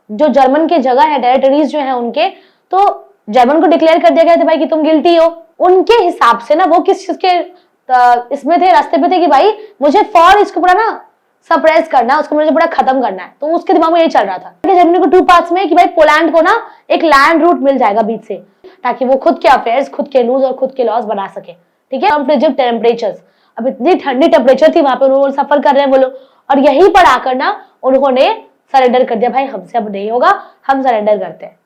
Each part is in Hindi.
जो जर्मन की जगह है, टेरिटरीज जो है उनके, तो जर्मन को डिक्लेयर कर दिया गया था भाई कि तुम गिल्टी हो। उनके हिसाब से ना वो किस चीज के इसमें थे, रास्ते पे थे कि भाई मुझे फॉर इसको पूरा ना सप्रेस करना, उसको मुझे पूरा खत्म करना है। तो उसके दिमाग में यही चल रहा था कि जर्मनी को 2 पार्ट्स में कि भाई पोलैंड को ना एक लैंड रूट मिल जाएगा बीच से, ताकि वो खुद के अफेयर्स, खुद के रूल्स और खुद के लॉज बना सके। ठीक है, टेम्परेचर टेम्परेचर्स, अब इतनी ठंडी टेम्परेचर थी वहां पे, उन्होंने सफर कर रहे हैं वो लोग, और यहीं पर आकर ना उन्होंने सरेंडर कर दिया, भाई हमसे अब नहीं होगा, हम सरेंडर करते हैं।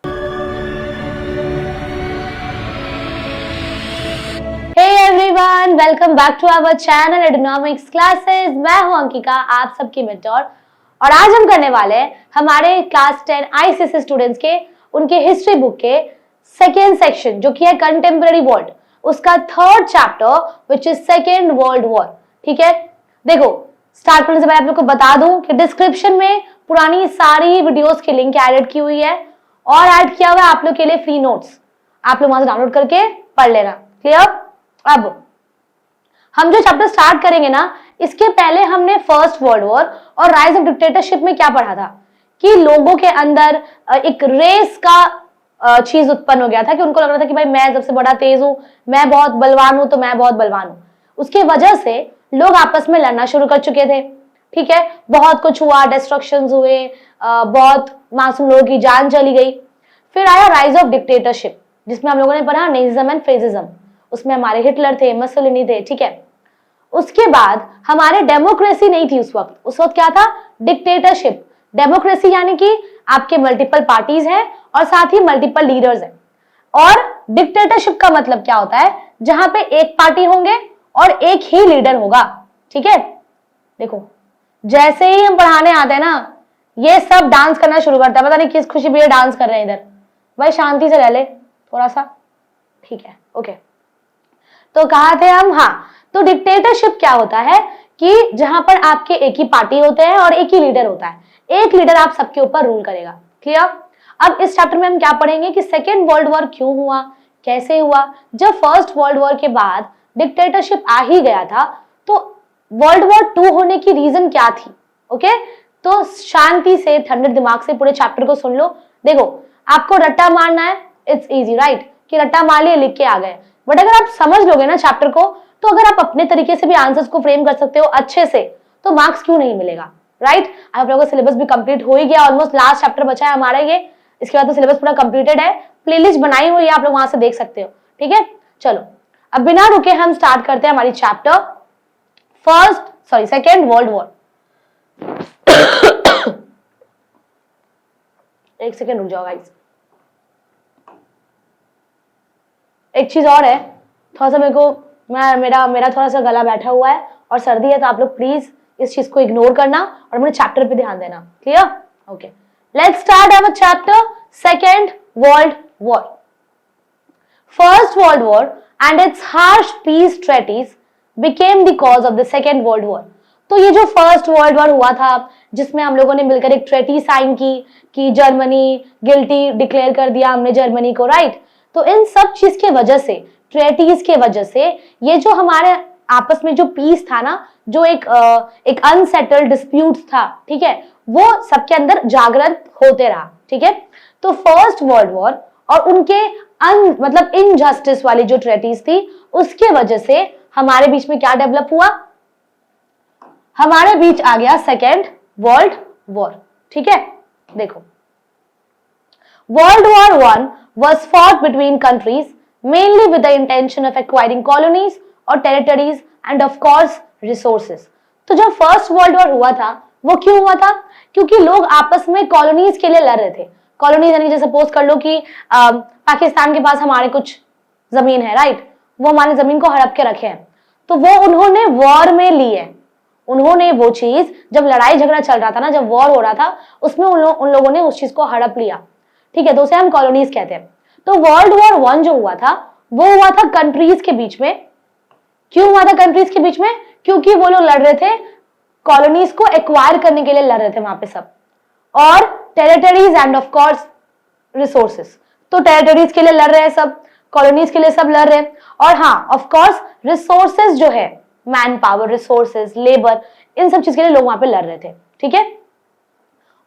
Hey everyone, welcome back to our channel Economics Classes। मैं हूं अंकिका, आप सबकी मेंटोर, और आज हम करने वाले हैं हमारे क्लास 10 आईसीएसई स्टूडेंट्स के उनके हिस्ट्री बुक के सेकेंड सेक्शन जो कि है कंटेम्प्रेरी वर्ल्ड, उसका third chapter which is second world war. ठीक है, देखो स्टार्ट करने से पहले आप लोग को बता दूं कि डिस्क्रिप्शन में पुरानी सारी वीडियोस की लिंक एड की हुई है और ऐड किया हुआ है आप लोग के लिए फ्री नोट्स, आप लोग वहां से डाउनलोड करके पढ़ लेना। क्लियर? अब हम जो चैप्टर स्टार्ट करेंगे ना, इसके पहले हमने फर्स्ट वर्ल्ड वॉर और राइज ऑफ डिक्टेटरशिप में क्या पढ़ा था कि लोगों के अंदर एक रेस का चीज उत्पन्न हो गया था कि उनको लग रहा था कि भाई मैं सबसे बड़ा तेज हूं, मैं बहुत बलवान हूं, तो मैं बहुत बलवान हूं। उसके वजह से लोग आपस में लड़ना शुरू कर चुके थे। ठीक है, बहुत कुछ हुआ, डिस्ट्रक्शंस हुए, बहुत मासूम लोगों की जान चली गई। फिर आया राइज ऑफ डिक्टेटरशिप, जिसमें हम लोगों ने पढ़ा नेज़िज्म एंड फेसिज्म, उसमें हमारे हिटलर थे, मसोलिनी थे। ठीक है, उसके बाद हमारे डेमोक्रेसी नहीं थी उस वक्त क्या था? डिक्टेटरशिप। डेमोक्रेसी यानी कि आपके मल्टीपल पार्टीज हैं और साथ ही मल्टीपल लीडर्स हैं। और डिक्टेटरशिप का मतलब क्या होता है? जहां पे एक पार्टी होंगे और एक ही लीडर होगा। ठीक है, देखो जैसे ही हम पढ़ाने आते हैं ना, ये सब डांस करना शुरू करता है, पता नहीं किस खुशी में डांस कर रहे हैं इधर। भाई शांति से रह ले थोड़ा सा, ठीक है? ओके, तो कहा थे हम, हाँ, तो डिक्टेटरशिप क्या होता है कि जहां पर आपके एक ही पार्टी होते हैं और एक ही लीडर होता है, एक लीडर आप सबके ऊपर रूल करेगा। क्लियर? अब इस चैप्टर में हम क्या पढ़ेंगे कि सेकेंड वर्ल्ड वॉर क्यों हुआ, कैसे हुआ। जब फर्स्ट वर्ल्ड वॉर के बाद डिक्टेटरशिप आ ही गया था, तो वर्ल्ड वॉर 2 होने की रीजन क्या थी? ओके, तो शांति से ठंडे दिमाग से पूरे चैप्टर को सुन लो। देखो आपको रट्टा मारना है, इट्स इजी राइट, कि रट्टा मार लिए लिख के आ गए, बट अगर आप समझ लोगे ना चैप्टर को, तो अगर आप अपने तरीके से भी आंसर्स को फ्रेम कर सकते हो अच्छे से, तो मार्क्स क्यों नहीं मिलेगा? राइट? आप लोगों का सिलेबस भी कंप्लीट हो ही गया, ऑलमोस्ट लास्ट चैप्टर बचा है हमारा ये, इसके बाद तो सिलेबस पूरा कंप्लीटेड है। प्लेलिस्ट बनाई हुई है, आप लोग वहां से देख सकते हो। ठीक है, चलो अब बिना रुके हम स्टार्ट करते हैं हमारी चैप्टर सेकेंड वर्ल्ड वॉर। एक सेकेंड रुक जाओ गाइस, एक चीज और है, थोड़ा सा मेरे को मेरा थोड़ा सा गला बैठा हुआ है और सर्दी है, तो आप लोग प्लीज इस चीज को इग्नोर करना और मेरे चैप्टर पे ध्यान देना। Clear? Okay, let's start our chapter second world war. First world war and its harsh peace treaties became the cause of the second world war. तो ये जो फर्स्ट वर्ल्ड वॉर हुआ था, जिसमें हम लोगों ने मिलकर एक ट्रेटी साइन की कि जर्मनी गिल्टी डिक्लेयर कर दिया हमने जर्मनी को, राइट? तो इन सब चीज के वजह से, ट्रेटीज के वजह से, ये जो हमारे आपस में जो पीस था ना, जो एक अनसेटल्ड डिस्प्यूट था, ठीक है, वो सबके अंदर जागृत होते रहा। ठीक है, तो फर्स्ट वर्ल्ड वॉर और उनके मतलब इनजस्टिस वाली जो ट्रेटीज थी, उसके वजह से हमारे बीच में क्या डेवलप हुआ? हमारे बीच आ गया सेकेंड वर्ल्ड वॉर। ठीक है, देखो World War I was fought between countries mainly with the intention of acquiring colonies or territories and of course resources। तो जब फर्स्ट वर्ल्ड वॉर हुआ था, वो क्यों हुआ था? क्योंकि लोग आपस में कॉलोनीज के लिए लड़ रहे थे। कॉलोनीज यानी जैसे सपोज कर लो कि पाकिस्तान के पास हमारे कुछ जमीन है, राइट? वो हमारी जमीन को हड़प के रखे हैं, तो वो उन्होंने वॉर में ली है। उन्होंने वो चीज, जब लड़ाई झगड़ा चल रहा था ना, जब वॉर हो रहा था, उसमें उन लोगों ने उस चीज को हड़प लिया। ठीक है, तो उसे हम कॉलोनीज कहते हैं। तो वर्ल्ड वॉर 1 जो हुआ था, वो हुआ था कंट्रीज के बीच में। क्यों हुआ था कंट्रीज के बीच में? क्योंकि वो लोग लड़ रहे थे, कॉलोनीज को एक्वायर करने के लिए लड़ रहे थे वहां पे सब, और territories end of course resources. तो टेरिटरीज के लिए लड़ रहे हैं सब, कॉलोनीज के लिए सब लड़ रहे हैं, और हाँ ऑफ कोर्स रिसोर्सेज जो है, मैन पावर, रिसोर्सेज, लेबर, इन सब चीज के लिए लोग वहां पे लड़ रहे थे। ठीक है,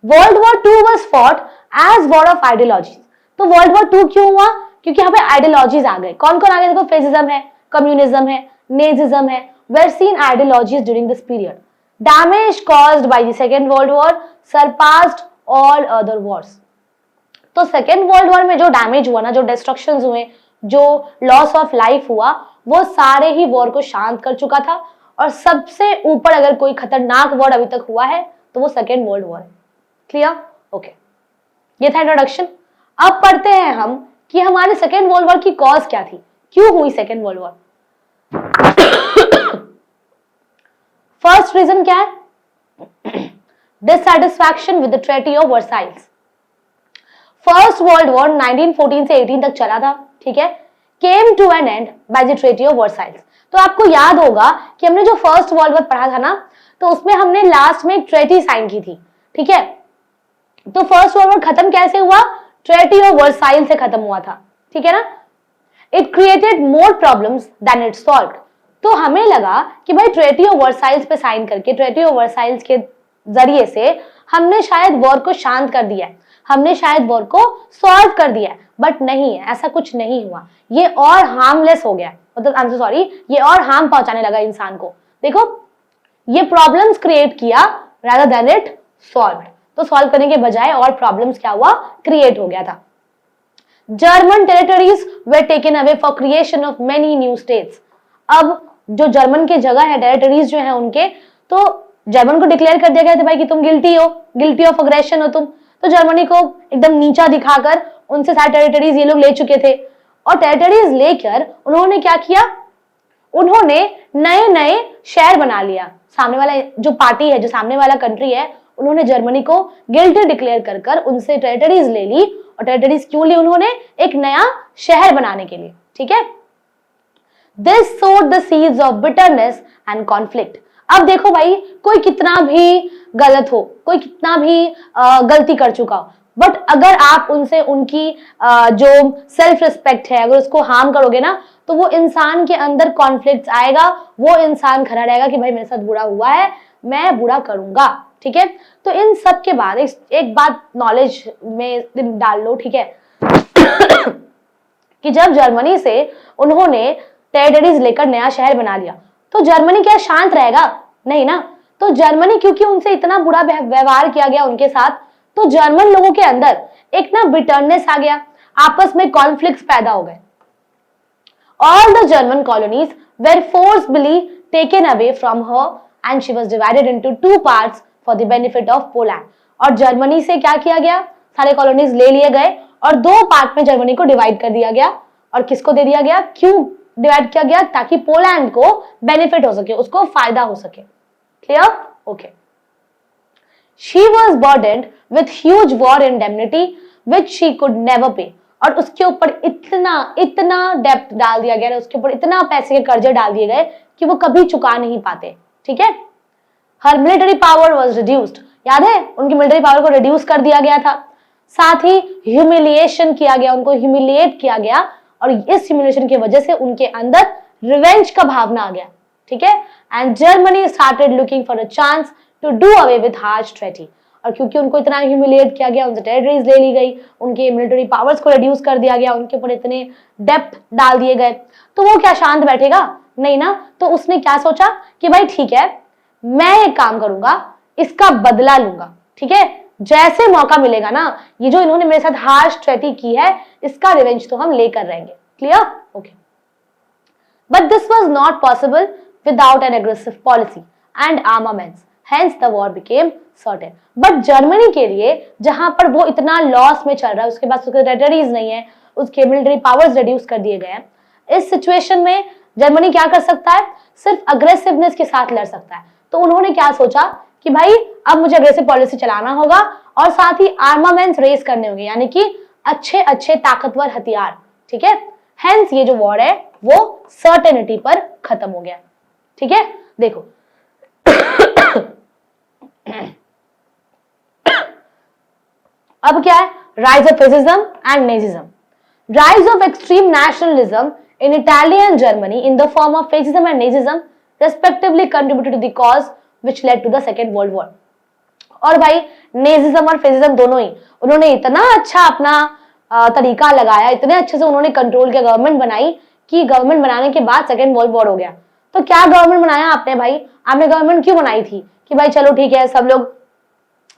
World War II was fought as war of ideologies. तो वर्ल्ड वॉर 2 क्यों हुआ? क्योंकि यहाँ पे आइडियोलॉजीज आ गए। कौन कौन आ गए? देखो, फेसिज्म है, कम्युनिज्म है, नेजिज्म है, were seen ideologies during this period. Damage caused by the second world war surpassed all other wars. तो सेकेंड वर्ल्ड वॉर में जो डैमेज हुआ ना, जो डिस्ट्रक्शंस हुए, जो लॉस ऑफ लाइफ हुआ, वो सारे ही वॉर को शांत कर चुका था। और सबसे ऊपर अगर कोई खतरनाक वॉर अभी तक हुआ है तो वो सेकेंड वर्ल्ड वॉर है। क्लियर? ओके, ये था इंट्रोडक्शन। अब पढ़ते हैं हम कि हमारे सेकेंड वर्ल्ड वॉर की कॉज क्या थी, क्यों हुई second world war. First reason क्या है? Dissatisfaction with the treaty of Versailles. First world war 1914 से 18 तक चला था, ठीक है, came to an end by the treaty of Versailles. तो आपको याद होगा कि हमने जो फर्स्ट वर्ल्ड वॉर पढ़ा था ना, तो उसमें हमने लास्ट में एक ट्रेटी साइन की थी, ठीक है। तो फर्स्ट वर्ल्ड वॉर खत्म कैसे हुआ? ट्रेटी ऑफ वर्साइल्स से खत्म हुआ था, ठीक है ना। It created more problems than it solved. तो हमें लगा कि भाई ट्रेटी ऑफ वर्साइल्स पे साइन करके, ट्रेटी ऑफ वर्साइल्स के जरिए से हमने शायद वॉर को शांत कर दिया है, हमने शायद वॉर को सॉल्व कर दिया है, बट नहीं है, ऐसा कुछ नहीं हुआ। ये और हार्मलेस हो गया, मतलब आई एम सॉरी, ये और हार्म पहुंचाने लगा इंसान को। देखो, ये प्रॉब्लम्स क्रिएट किया rather than it solved। तो सॉल्व करने के बजाय और प्रॉब्लम्स क्या हुआ? क्रिएट हो गया था। German territories way taken away for creation of many new states. अब जो जर्मन के जगह है, टेरिटरीज जो है उनके, तो जर्मन को डिक्लेयर कर दिया गया था भाई कि तुम गिल्टी हो, गिल्टी ऑफ अग्रेशन हो तुम। तो जर्मनी को एकदम नीचा दिखाकर उनसे सारे टेरिटरीज ये लोग ले चुके थे। और टेरिटरीज लेकर उन्होंने क्या किया? उन्होंने नए नए शहर बना लिया। सामने वाला जो पार्टी है, जो सामने वाला कंट्री है, उन्होंने जर्मनी को गिल्टी डिक्लेयर कर कर उनसे टेरिटरीज ले ली। और टेरिटरीज क्यों ली? उन्होंने एक नया शहर बनाने के लिए, ठीक है। दिस सोड the seeds of bitterness and conflict. अब देखो भाई, कोई कितना भी गलत हो, कोई कितना भी गलती कर चुका हो, बट अगर आप उनसे उनकी जो सेल्फ रिस्पेक्ट है, अगर उसको हार्म करोगे ना, तो वो इंसान के अंदर कॉन्फ्लिक्ट आएगा। वो इंसान खड़ा रहेगा कि भाई मेरे साथ बुरा हुआ है, मैं बुरा करूंगा, ठीक है। तो इन सब के बाद एक बात नॉलेज में डाल लो, ठीक है, कि जब जर्मनी से उन्होंने टेरिटरीज लेकर नया शहर बना लिया, तो जर्मनी क्या शांत रहेगा? नहीं ना। तो जर्मनी, क्योंकि उनसे इतना बुरा व्यवहार किया गया उनके साथ, तो जर्मन लोगों के अंदर एक ना बिटरनेस आ गया, आपस में कॉन्फ्लिक्ट्स पैदा हो गए। All the German colonies were forcefully taken away from her and she was divided into 2 parts for the benefit of Poland. और जर्मनी से क्या किया गया? सारे कॉलोनीज ले लिए गए और 2 पार्ट में जर्मनी को डिवाइड कर दिया गया। और किसको दे दिया गया? क्यों डिवाइड किया गया? ताकि पोलैंड को बेनिफिट हो सके, उसको फायदा हो सके। Clear? Okay. She was burdened with huge war indemnity which she could never pay। और उसके ऊपर इतना डेप्ट डाल दिया गया, उसके ऊपर इतना पैसे के कर्जे डाल दिए गए कि वो कभी चुका नहीं पाते, ठीक है। Her military power was reduced। याद है, उनकी मिलिट्री पावर को रिड्यूस कर दिया गया था। साथ ही ह्यूमिलिएशन किया गया, उनको ह्यूमिलिएट किया गया। और इस ह्यूमिलिएशन की वजह से उनके अंदर रिवेंज का भावना आ गया, ठीक है। And Germany started looking for a chance to do away with harsh treaty. और क्योंकि उनको इतना ह्यूमिलिएट किया गया, उनसे टेरिटरीज ले ली गई, उनके मिलिट्री पावर्स को रिड्यूस कर दिया गया, उनके ऊपर इतने डेप्थ डाल दिए गए, तो वो क्या शांत बैठेगा? नहीं ना। तो उसने क्या सोचा कि भाई ठीक है, मैं एक काम करूंगा, इसका बदला लूंगा, ठीक है। जैसे मौका मिलेगा ना, ये जो इन्होंने मेरे साथ हार्श ट्रेटी की है, इसका रिवेंज तो हम लेकर रहेंगे। Clear? Okay. But this was not possible without an aggressive policy and armaments, hence the war became certain. But Germany के लिए, जहां पर वो इतना लॉस में चल रहा है, उसके पास उसके टेरिटरीज नहीं है, उसके मिलिट्री पावर्स रिड्यूस कर दिए गए हैं, इस सिचुएशन में जर्मनी क्या कर सकता है? सिर्फ अग्रेसिवनेस के साथ लड़ सकता है। तो उन्होंने क्या सोचा कि भाई अब मुझे अग्रेसिव पॉलिसी चलाना होगा और साथ ही आर्मामेंट्स रेस करने होंगे, यानी कि अच्छे अच्छे ताकतवर हथियार, ठीक है। हेंस ये जो वॉर है वो सर्टेनिटी पर खत्म हो गया, ठीक है। देखो अब क्या है? Rise of fascism and Nazism. Rise of extreme nationalism in Italian Germany in the form of fascism and Nazism respectively contributed to the cause which led to the Second World War। और भाई नेजिज्म और फेसिज्म दोनों ही उन्होंने इतना अच्छा अपना तरीका लगाया, इतने अच्छे से उन्होंने कंट्रोल किया, गवर्नमेंट बनाई कि गवर्नमेंट बनाने के बाद सेकेंड वर्ल्ड वॉर हो गया। तो क्या गवर्नमेंट बनाया आपने भाई? आपने गवर्नमेंट क्यों बनाई थी कि भाई चलो ठीक है, सब लोग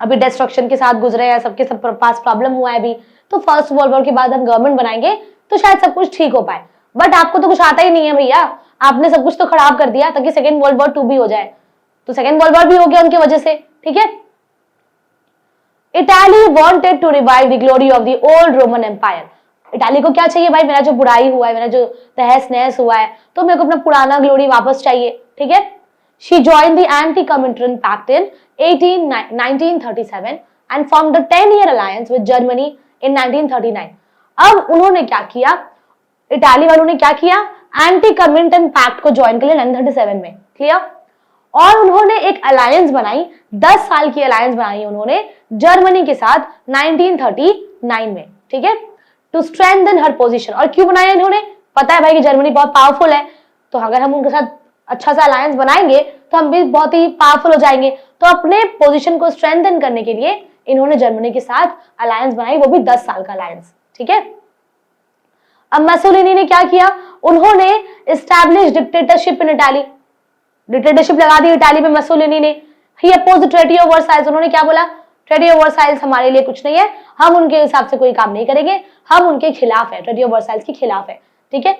अभी डिस्ट्रक्शन के साथ गुजरे हैं, सबके सब पास प्रॉब्लम हुआ है अभी, तो फर्स्ट वर्ल्ड वॉर के बाद हम गवर्नमेंट बनाएंगे तो शायद सब कुछ ठीक हो पाए। बट आपको तो कुछ आता ही नहीं है भैया, आपने सब कुछ तो खराब कर दिया ताकि सेकेंड वर्ल्ड वॉर 2 भी हो जाए। तो सेकेंड वर्ल्ड वॉर भी हो गया उनकी वजह से, ठीक है। Italy wanted to revive the glory of the old Roman empire. Italy को क्या चाहिए भाई? मेरा जो बुराई हुआ है, मेरा जो तहस नहस हुआ है, तो मेरे को अपना पुराना ग्लोरी वापस चाहिए, ठीक है। She joined the Anti-Comintern Pact in 1937 and formed a 10-year alliance with Germany in 1939. अब उन्होंने क्या किया, इटाली वालों ने क्या किया, एंटी कमिंटन पैक्ट को ज्वाइन कर लिया 1937 में, क्लियर। और उन्होंने एक अलायंस बनाई, 10 साल की अलायंस बनाई उन्होंने जर्मनी के साथ 1939 में, ठीक है, टू स्ट्रेंथन हर पोजीशन। और क्यों बनाया इन्होंने? पता है भाई कि जर्मनी बहुत पावरफुल है, तो अगर हम उनके साथ अच्छा सा अलायंस बनाएंगे तो हम भी बहुत ही पावरफुल हो जाएंगे। तो अपने पोजीशन को स्ट्रेंथन करने के लिए इन्होंने जर्मनी के साथ अलायंस बनाई, वो भी 10 साल का अलायंस, ठीक है। अब मसोलिनी ने क्या किया, उन्होंने एस्टैब्लिश डिक्टेटरशिप इन इटाली, डिक्टेटरशिप लगा दी इटाली में मसोलिनी ने। ही अपोज्ड ट्रीटी ऑफ वर्साइल्स, उन्होंने क्या बोला, ट्रीटी ऑफ वर्साइल्स हमारे लिए कुछ नहीं है, हम उनके हिसाब से कोई काम नहीं करेंगे, हम उनके खिलाफ है, ट्रीटी ऑफ वर्साइल्स के खिलाफ है, ठीक है।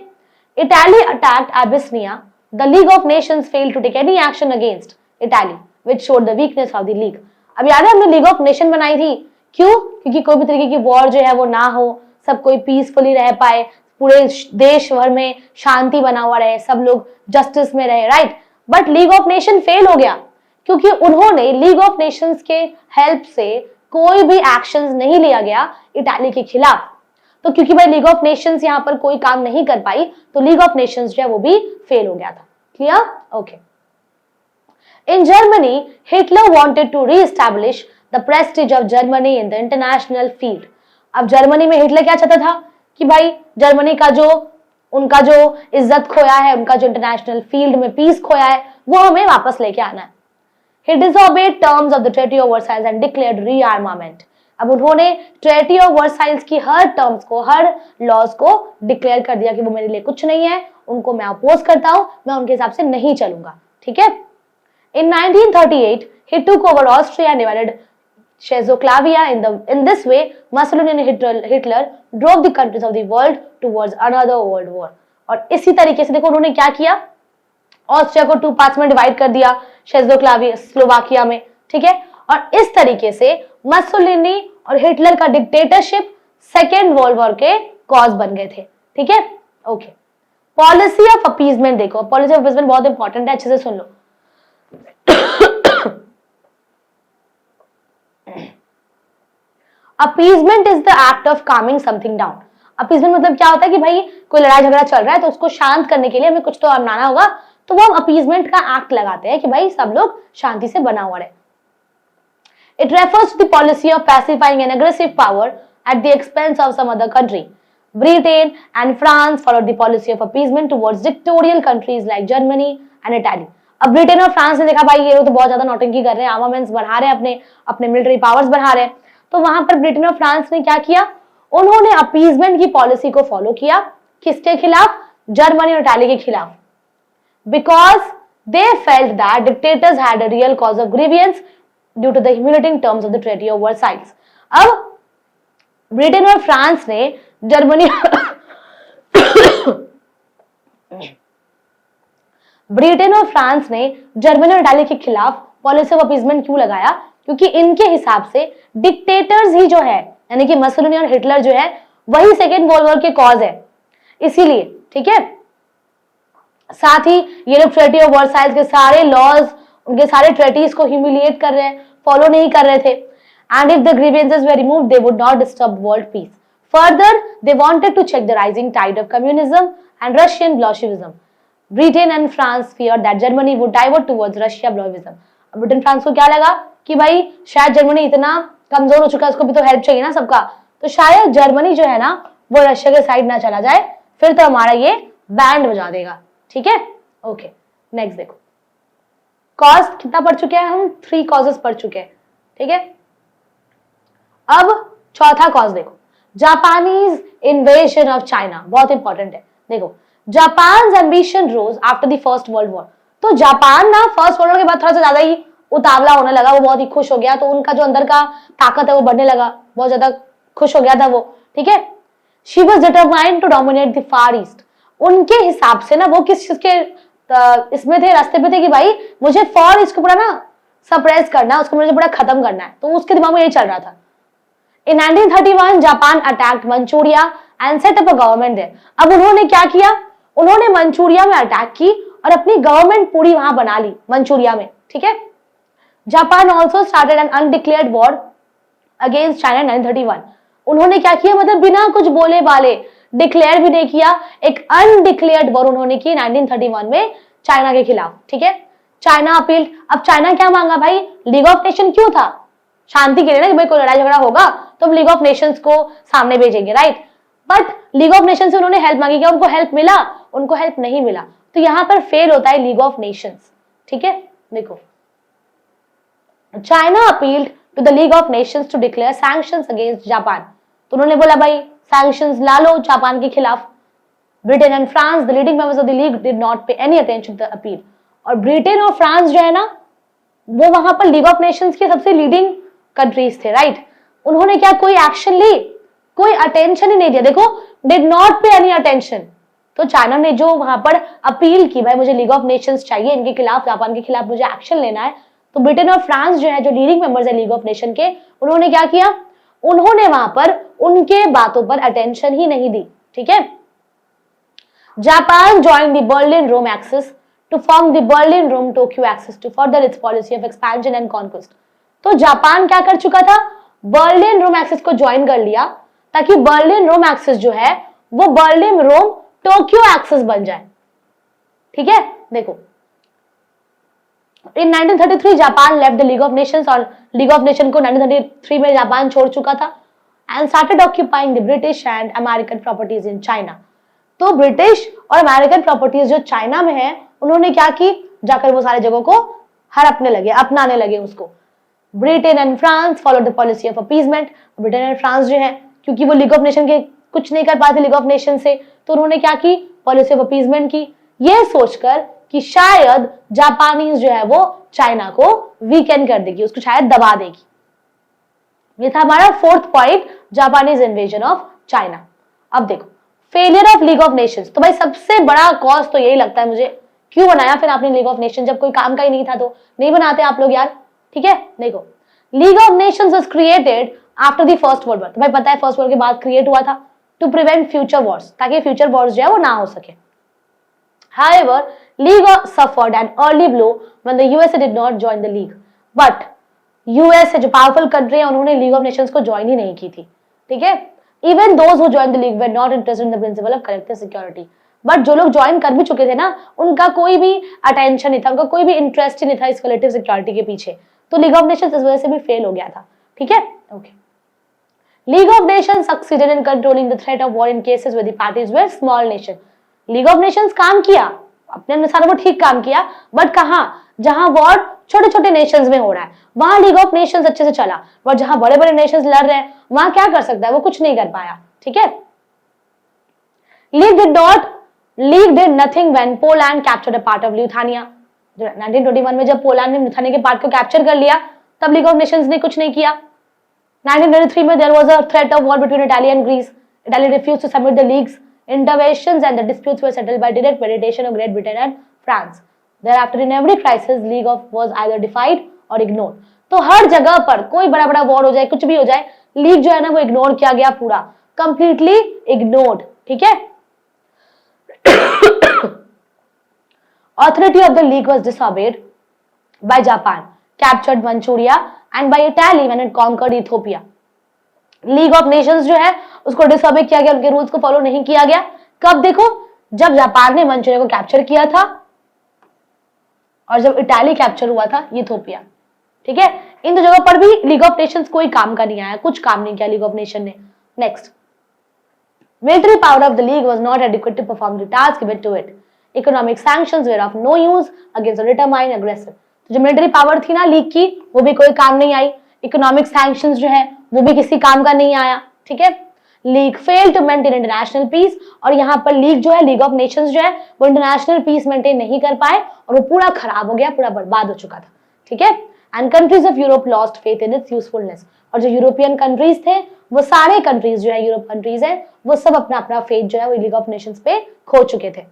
Italy attacked Abyssinia, the League of Nations failed to take any action against Italy, which showed the weakness of the League. अब याद है हमने लीग ऑफ नेशन बनाई थी, क्यों? क्योंकि कोई भी तरीके की वॉर जो है वो ना हो, सब कोई पीसफुली रह पाए, पूरे देश भर में शांति बना हुआ रहे, सब लोग जस्टिस में रहे, right. But league of nation fail हो गया क्योंकि उन्होंने लीग ऑफ नेशंस के हेल्प से कोई भी एक्शंस नहीं लिया गया इटाली के खिलाफ। तो क्योंकि भाई लीग ऑफ नेशंस यहाँ पर कोई काम नहीं कर पाई, तो लीग ऑफ नेशंस जो है वो भी फेल हो गया था, clear, okay. In Germany Hitler wanted to reestablish the prestige of Germany in the international field. अब जर्मनी में हिटलर क्या चाहता था कि भाई जर्मनी का जो उनका जो इज्जत खोया है, उनका जो इंटरनेशनल फील्ड में पीस खोया है, वो हमें वापस लेके आना है। He disobeyed terms of the Treaty of Versailles and declared rearmament. अब उन्होंने ट्रेटी ऑफ वर्साइल्स की हर टर्म्स को, हर लॉज को डिक्लेयर कर दिया कि वो मेरे लिए कुछ नहीं है, उनको मैं अपोज करता हूं, मैं उनके हिसाब से नहीं चलूंगा, ठीक है। In 1938, he took over Austria and divided Czechoslovakia. In this way, Mussolini and Hitler drove the countries of the world towards another world war. और इसी तरीके से देखो उन्होंने क्या किया, ऑस्ट्रिया को 2 पार्ट्स में डिवाइड कर दिया, स्लोवाकिया में, ठीक है। और इस तरीके से मसोलिनी और हिटलर का डिक्टेटरशिप सेकेंड वर्ल्ड वॉर के कॉज बन गए थे, ठीक है, ओके। पॉलिसी ऑफ अपीजमेंट देखो, पॉलिसी ऑफ अपीजमेंट बहुत इंपॉर्टेंट है, अच्छे से सुन लो। Appeasement is the act of calming something down. Appeasement मतलब क्या होता है कि भाई कोई लड़ाई झगड़ा चल रहा है तो उसको शांत करने के लिए हमें कुछ तो अपनाना होगा, तो वो हम अपीजमेंट का एक्ट लगाते हैं कि भाई सब लोग शांति से बना हुआ रहे। It refers to the policy of pacifying an aggressive power at the expense of some other country. Britain and France followed the policy of appeasement towards dictatorial countries like Germany and Italy. अब ब्रिटेन और फ्रांस ने देखा भाई ये लोग तो बहुत ज्यादा नौटंकी कर रहे हैं, आर्मामेंट्स बढ़ा रहे हैं, अपने मिलिट्री पावर्स बढ़ा रहे हैं, तो वहां पर ब्रिटेन और फ्रांस ने क्या किया, उन्होंने अपीजमेंट की पॉलिसी को फॉलो किया। किसके खिलाफ? जर्मनी और इटाली के खिलाफ। Because they felt that dictators had a real cause of grievance due to the humiliating terms of the Treaty of Versailles. अब ब्रिटेन और फ्रांस ने जर्मनी और इटाली के खिलाफ पॉलिसी ऑफ अपीजमेंट क्यों लगाया? क्योंकि इनके हिसाब से डिक्टेटर्स ही जो है, यानी कि मसोलिनी और हिटलर जो है वही सेकेंड वर्ल्ड वॉर के कॉज है, इसीलिए, ठीक है। साथ ही ये लोग ट्रीटी ऑफ वर्साइल्स के सारे लॉज, उनके सारे ट्रीटीज को ह्यूमिलिएट कर रहे हैं, फॉलो नहीं कर रहे थे। And if the grievances were removed they would not disturb world peace. Further they wanted to check the rising tide of communism and Russian Bolshevism. Britain and France feared that Germany would divert towards Russia Bolshevism. अब ब्रिटेन फ्रांस को क्या लगा कि भाई शायद जर्मनी इतना कमजोर हो चुका है, उसको भी तो हेल्प चाहिए ना सबका, तो शायद जर्मनी जो है ना वो रशिया के साइड ना चला जाए, फिर तो हमारा ये बैंड बजा देगा, ठीक है, ओके। नेक्स्ट देखो, कॉज कितना पढ़ चुके हैं हम? 3 कॉजेस पढ़ चुके हैं, ठीक है। अब चौथा कॉज देखो, जापानीज इन्वेजन ऑफ चाइना, बहुत इंपॉर्टेंट है। देखो, Japan ambition rose after the first world war. तो जापान ना फर्स्ट वर्ल्ड वॉर के बाद थोड़ा सा ज्यादा ही उतावला होने लगा, वो बहुत ही खुश हो गया, तो उनका जो अंदर का ताकत है वो बढ़ने लगा, बहुत ज्यादा खुश हो गया था वो, ठीक है। She was determined to dominate the far east. उनके हिसाब से ना वो किस चीज के इसमें थे, रास्ते पे थे कि भाई मुझे फार ईस्ट को पूरा ना सप्रेस करना है, उसको मुझे पूरा खत्म करना है, तो उसके दिमाग में यही चल रहा था। In 1931 Japan attacked Manchuria and set up a government there. अब उन्होंने क्या किया, उन्होंने मंचूरिया में अटैक की और अपनी गवर्नमेंट पूरी वहां बना ली मंचूरिया में, ठीक है। Japan also started an undeclared war against China 1931। उन्होंने क्या किया, मतलब बिना कुछ बोले बाले, डिक्लेयर भी नहीं किया, एक अनडिक्लेयर्ड वॉर उन्होंने की 1931 में चाइना के खिलाफ, ठीक है। China appealed. अब चाइना क्या मांगा भाई, लीग ऑफ नेशन क्यों था, शांति के लिए ना, कि भाई कोई लड़ाई झगड़ा होगा तो हम लीग ऑफ नेशंस को सामने भेजेंगे, right. But league of Nations से उन्होंने हेल्प मांगी, क्या उनको हेल्प मिला, उनको हेल्प नहीं मिला, तो यहां पर फेल होता है लीग ऑफ नेशंस, ठीक है। देखो, China appealed to the League of Nations to declare sanctions against Japan. तो उन्होंने बोला भाई सैंक्शंस ला लो जापान के खिलाफ। Britain and France, the leading members of the league, did not pay any attention to the appeal. और ब्रिटेन और फ्रांस जो है ना, वो वहां पर लीग ऑफ नेशंस के सबसे लीडिंग कंट्रीज थे, राइट। उन्होंने क्या कोई एक्शन ली, कोई अटेंशन ही नहीं दिया। देखो, did not pay any attention. तो चाइना ने जो वहां पर अपील की, भाई मुझे लीग ऑफ नेशंस चाहिए, इनके खिलाफ, जापान के खिलाफ मुझे एक्शन लेना है, तो ब्रिटेन और फ्रांस जो है, जो लीडिंग मेंबर्स है लीग ऑफ नेशन के, उन्होंने क्या किया, उन्होंने वहां पर उनके बातों पर अटेंशन ही नहीं दी, ठीक है। Japan join the Berlin Rome axis to form the Berlin Rome Tokyo axis to further its policy of expansion and conquest. तो जापान क्या कर चुका था, बर्लिन रोम एक्सिस को ज्वाइन कर लिया, ताकि बर्लिन रोम एक्सिस जो है वो बर्लिन रोम टोक्यो एक्सिस बन जाए, ठीक है। देखो, इन 1933 Japan left the League of Nations, और लीग ऑफ नेशन को 1933 में जापान छोड़ चुका था, and started occupying the British and American properties in China. तो ब्रिटिश और अमेरिकन प्रॉपर्टीज जो चाइना में है, उन्होंने क्या की, जाकर वो सारे जगहों को हड़पने लगे, अपनाने लगे उसको। Britain and France follow the policy of appeasement. Britain and France जो है, क्योंकि वो लीग ऑफ नेशन के कुछ नहीं कर पाते लीग ऑफ नेशन से, तो उन्होंने क्या की, पॉलिसी ऑफ अपीजमेंट की, ये सोचकर कि शायद जापानीज जो है वो चाइना को वीकेंड कर देगी, उसको शायद दबा देगी। ये था हमारा fourth point, Japanese invasion of China. अब देखो, failure of league of Nations. तो भाई सबसे बड़ा कॉज तो यही लगता है मुझे, क्यों बनाया फिर आपने लीग ऑफ नेशन, जब कोई काम का ही नहीं था तो नहीं बनाते आप लोग यार, ठीक है। देखो, league of Nations was created after the first world war. तो भाई पता है फर्स्ट वर्ल्ड के बाद क्रिएट हुआ था, टू प्रिवेंट फ्यूचर वॉर्स, ताकि फ्यूचर वॉर्स जो है वो ना हो सके। However, League suffered an early blow when the USA did not join the League. But USA जो पावरफुल कंट्री है, उन्होंने लीग ऑफ नेशंस को ज्वाइन ही नहीं की थी, ठीक है। Even those who joined the League were not interested in the principle of collective security. But जो लोग ज्वाइन कर भी चुके थे ना, उनका कोई भी अटेंशन नहीं था, उनका कोई भी इंटरेस्ट ही नहीं था इस कलेक्टिव सिक्योरिटी के पीछे, तो लीग ऑफ नेशंस इस वजह से भी फेल हो गया था, ठीक है। Okay, League of Nations succeeded in controlling the threat of war in cases where the parties were small nation. League of Nations काम किया अपने अनुसार, वो ठीक काम किया, बट कहां, जहां वॉर छोटे छोटे नेशंस में हो रहा है वहां लीग ऑफ नेशंस अच्छे से चला, और जहां बड़े बड़े नेशंस लड़ रहे हैं वहां क्या कर सकता है, वो कुछ नहीं कर पाया, ठीक है। League did nothing when Poland captured a part of Lithuania. 1921 में जब पोलैंड ने लिथुआनिया के पार्ट को कैप्चर कर लिया, तब लीग ऑफ नेशंस ने कुछ नहीं किया। 1923 में there was a threat of war between Italy and Greece. Italy refused to submit the League's interventions and the disputes were settled by direct mediation of Great Britain and France. Thereafter, in every crisis, League was either defied or ignored. तो हर जगह पर कोई बड़ा बड़ा वॉर हो जाए, कुछ भी हो जाए, लीग जो है ना वो इग्नोर किया गया, पूरा कंप्लीटली इग्नोर्ड, ठीक है। Authority of the League was disobeyed by Japan, captured Manchuria, and by Italy when it conquered Ethiopia. League of Nations जो है उसको डिसऑबे किया गया, उनके रूल्स को फॉलो नहीं किया गया। कब देखो, जब जापान ने मंचूरिया को कैप्चर किया था और जब इटाली कैप्चर हुआ था इथियोपिया, ठीक है। इन दो जगहों पर भी लीग ऑफ नेशंस कोई काम का नहीं आया, कुछ काम नहीं किया लीग ऑफ नेशन ने। Next, military power of the League was not adequate to perform the task given to it. Economic sanctions were of no use against a determined aggressor. तो जो मिलिट्री पावर थी ना लीग की, वो भी कोई काम नहीं आई। इकोनॉमिक सैंक्शंस जो है वो भी किसी काम का नहीं आया, ठीक है। League fail to maintain international peace, और यहाँ पर लीग जो है, लीग ऑफ नेशंस जो है, वो इंटरनेशनल पीस मेंटेन नहीं कर पाए और वो पूरा खराब हो गया, पूरा बर्बाद हो चुका था, ठीक है। And countries of Europe lost faith in its usefulness, और जो यूरोपियन कंट्रीज थे, वो सारे कंट्रीज जो है, यूरोप कंट्रीज है, वो सब अपना अपना फेथ जो है वो लीग ऑफ नेशंस पे खो चुके थे।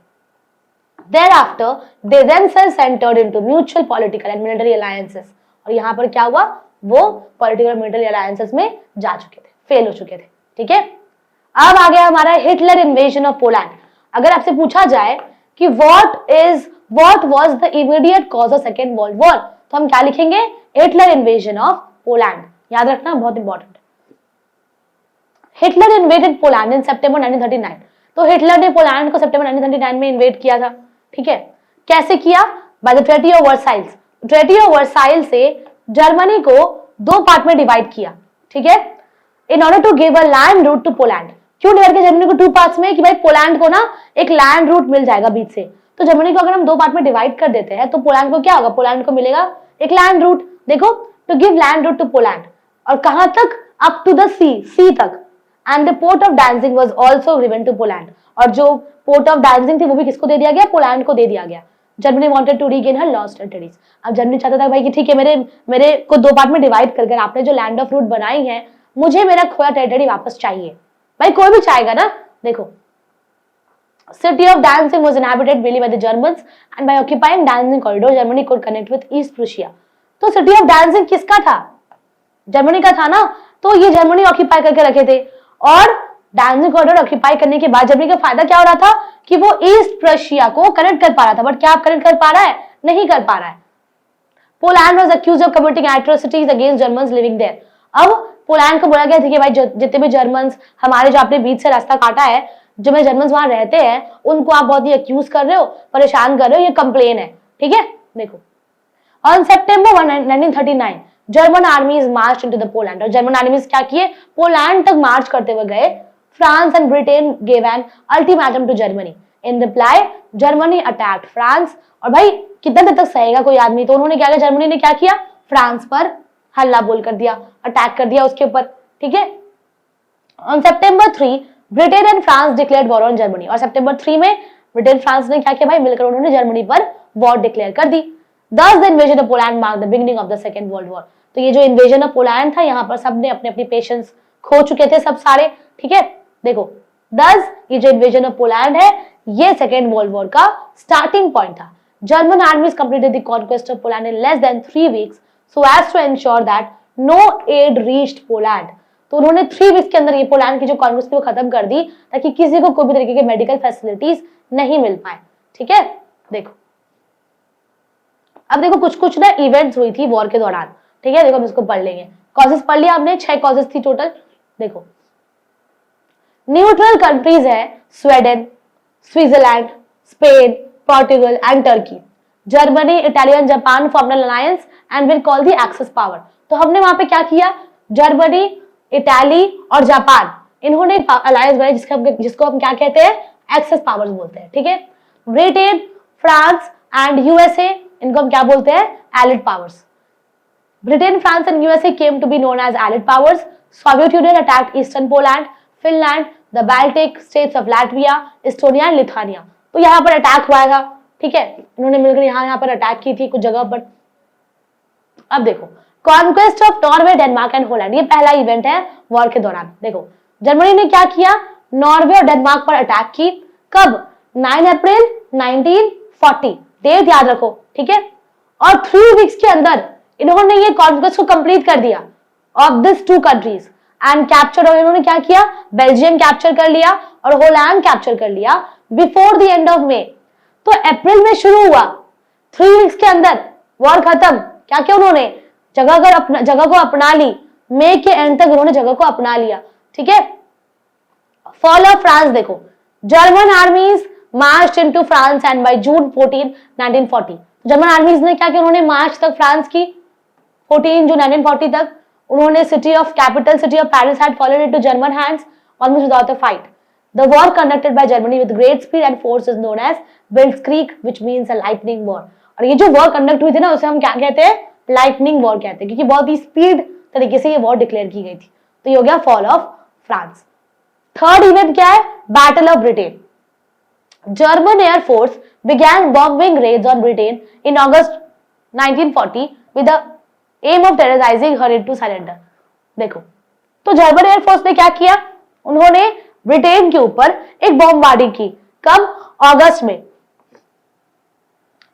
Thereafter, they themselves entered into mutual political and military alliances, और यहाँ पर क्या हुआ, वो पॉलिटिकल और मिलिट्री अलायंसेस में जा चुके थे, फेल हो चुके थे, ठीक है। अब आ गया हमारा हिटलर इन्वेजन ऑफ पोलैंड। अगर आपसे पूछा जाए कि what was the immediate cause of second world war, तो हम क्या लिखेंगे, हिटलर इन्वेजन ऑफ पोलैंड। याद रखना, बहुत इंपॉर्टेंट। हिटलर इन्वेडेड पोलैंड इन सितंबर 1939, तो हिटलर ने पोलैंड को सितंबर 1939 में इन्वेड किया था, ठीक है। कैसे किया, by the treaty of Versailles. Treaty of Versaille से जर्मनी को दो पार्ट में डिवाइड किया, ठीक है, in order to give a land route to Poland. क्यों डिवाइड किया जर्मनी को टू पार्ट्स में, कि भाई पोलैंड को ना एक लैंड रूट मिल जाएगा बीच से। तो जर्मनी को अगर हम दो पार्ट में डिवाइड कर देते हैं तो पोलैंड को क्या होगा, पोलैंड को मिलेगा एक लैंड रूट। देखो, to give land route to Poland, और कहां तक, अप टू द सी तक। And the port of Danzig was also given to Poland, और जो पोर्ट ऑफ डांजिंग थी वो भी किसको दे दिया गया, पोलैंड को दे दिया गया। Germany wanted to regain her lost territories. अब जर्मनी चाहता था भाई कि ठीक है, मेरे को दो पार्ट में डिवाइड कर कर आपने जो लैंड ऑफ रूट बनाई है, मुझे मेरा खोया टेरिटरी वापस चाहिए। भाई कोई भी चाहेगा ना। देखो, city of Danzig was inhabited mainly by the Germans, and by occupying Danzig corridor Germany could connect with East Prussia. तो सिटी ऑफ डांजिंग किसका था, जर्मनी का था ना, तो ये जर्मनी ऑक्यूपाई करके रखे थे। और डांजिंग कॉरिडोर ऑक्यूपाई करने के बाद जर्मनी का फायदा क्या हो रहा था कि वो ईस्ट प्रशिया को कनेक्ट कर पा रहा था, बट क्या आप कनेक्ट कर पा रहा है, नहीं कर पा रहा है। Poland was accused of committing atrocities against Germans living there. अब पोलैंड को बोला गया था कि भाई जितने भी जर्मन्स हमारे, जो आपने बीच से रास्ता काटा है, जो में जर्मन्स वहां रहते हैं, उनको आप बहुत ही अक्यूज कर रहे हो, परेशान कर रहे हो, ये कंप्लेन है, ठीक है। देखो, on September 1939 German armies march into the Poland, और जर्मन आर्मीज क्या किए, पोलैंड तक मार्च करते हुए गए। France and Britain give an ultimatum to Germany. In reply Germany attacked France, और भाई कितना देर तक सहेगा कोई आदमी, तो उन्होंने क्या किया, जर्मनी ने क्या किया, फ्रांस पर हल्ला बोल कर दिया, अटैक कर दिया उसके ऊपर, ठीक है। On September 3 Britain and France declared war on Germany, और सितंबर 3 में ब्रिटेन फ्रांस ने क्या किया भाई, मिलकर उन्होंने जर्मनी पर वॉर डिक्लेयर कर दी। Thus the invasion of Poland marked the beginning of the Second World War। तो ये जो इन्वेजन ऑफ पोलैंड था, यहाँ पर सबने अपने अपनी पेशेंस खो चुके थे सब सारे, ठीक है। देखो, thus ये जो इन्वेजन ऑफ पोलैंड है, ये सेकेंड वर्ल्ड वॉर का स्टार्टिंग पॉइंट था। German armies completed the conquest of Poland in less than 3 weeks so as to ensure that no aid reached Poland. तो उन्होंने 3 वीक्स के अंदर ये पोलैंड की जो कॉन्क्वेस्ट थी वो खत्म कर दी, ताकि किसी को कोई भी तरीके के मेडिकल फैसिलिटीज नहीं मिल पाए, ठीक है। देखो, अब देखो कुछ ना इवेंट्स हुई थी वॉर के दौरान, ठीक है। देखो हम इसको पढ़ लेंगे, कॉजेस पढ़ लिया हमने, 6 कॉजेस थी टोटल। देखो, न्यूट्रल कंट्रीज है Sweden, Switzerland, Spain, Portugal and Turkey. Germany, Italy and Japan form an alliance and will call the axis power. तो हमने वहां पे क्या किया, जर्मनी, इटली और जापान, इन्होंने अलायंस बनाई जिसको हम क्या कहते हैं, एक्सेस पावर्स बोलते हैं, ठीक है। ब्रिटेन, फ्रांस एंड यूएसए, इनको हम क्या बोलते हैं, allied powers. Britain, France and USA came to be known as allied powers. Soviet Union attacked eastern Poland, Finland, the Baltic states of Latvia, Estonia and Lithuania. तो यहाँ पर अटैक हुआ था, ठीक है, इन्होंने मिलकर यहाँ पर अटैक की थी कुछ जगह पर। अब देखो, conquest of Norway, Denmark and Holland, ये पहला इवेंट है वॉर के दौरान। देखो, जर्मनी ने क्या किया, नॉर्वे और डेनमार्क पर अटैक की। कब, 9 अप्रैल 1940, डेट याद रखो, ठीक है। और 3 वीक्स के अंदर इन्होंने ये कॉन्क्वेस्ट को कंप्लीट कर दिया of this 2 countries and capture. और इन्होंने क्या किया, बेल्जियम कैप्चर कर लिया और होलैंड कैप्चर कर लिया before the end of May. तो अप्रैल में शुरू हुआ, 3 वीक्स के अंदर वॉर खत्म। क्या किया उन्होंने, जगह को अपना ली, मई के एंड तक उन्होंने जगह को अपना लिया, ठीक है। फॉल ऑफ फ्रांस, देखो, German armies march into France and by June 14, 1940। German आर्मीज ने क्या किया, उन्होंने मार्च तक फ्रांस की, 14 जून 1940 तक। उन्होंने capital city of Paris had fallen into German hands almost without a fight. The war conducted by Germany with great speed and force is known as blitzkrieg which means a lightning war. और ये जो वॉर कंडक्ट हुई थी ना, उसे हम क्या कहते हैं, लाइटनिंग वॉर कहते हैं, क्योंकि बहुत ही स्पीड तरीके से ये वॉर डिक्लेयर की गई थी। तो ये हो गया fall of France. Third event क्या है? Battle of Britain. German air force began bombing raids on Britain in August 1940 with the aim of terrorizing her into surrender। देखो, तो जर्मन एयरफोर्स ने क्या किया? उन्होंने ब्रिटेन के ऊपर एक बॉम्बार्डिंग की। कब? अगस्त में।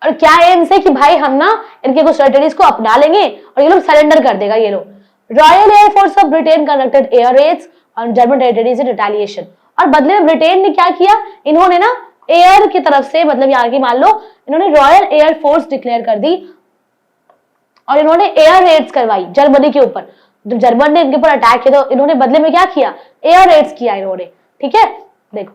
और क्या एम से कि भाई हम ना इनके कुछ टेरिटरीज को अपना लेंगे और ये लोग सरेंडर कर देगा ये लोग। Royal air force of Britain conducted air Reds on German territories in retaliation. और बदले में ब्रिटेन ने क्या किया? इन्होंने ना एयर की तरफ से, मतलब यहाँ की मान लो इन्होंने रॉयल एयर फोर्स डिक्लेयर कर दी और इन्होंने एयर रेड्स करवाई जर्मनी के ऊपर। जब जर्मन ने इनके ऊपर अटैक किया तो इन्होंने बदले में क्या किया? एयर रेड्स किया इन्होंने। ठीक है, देखो।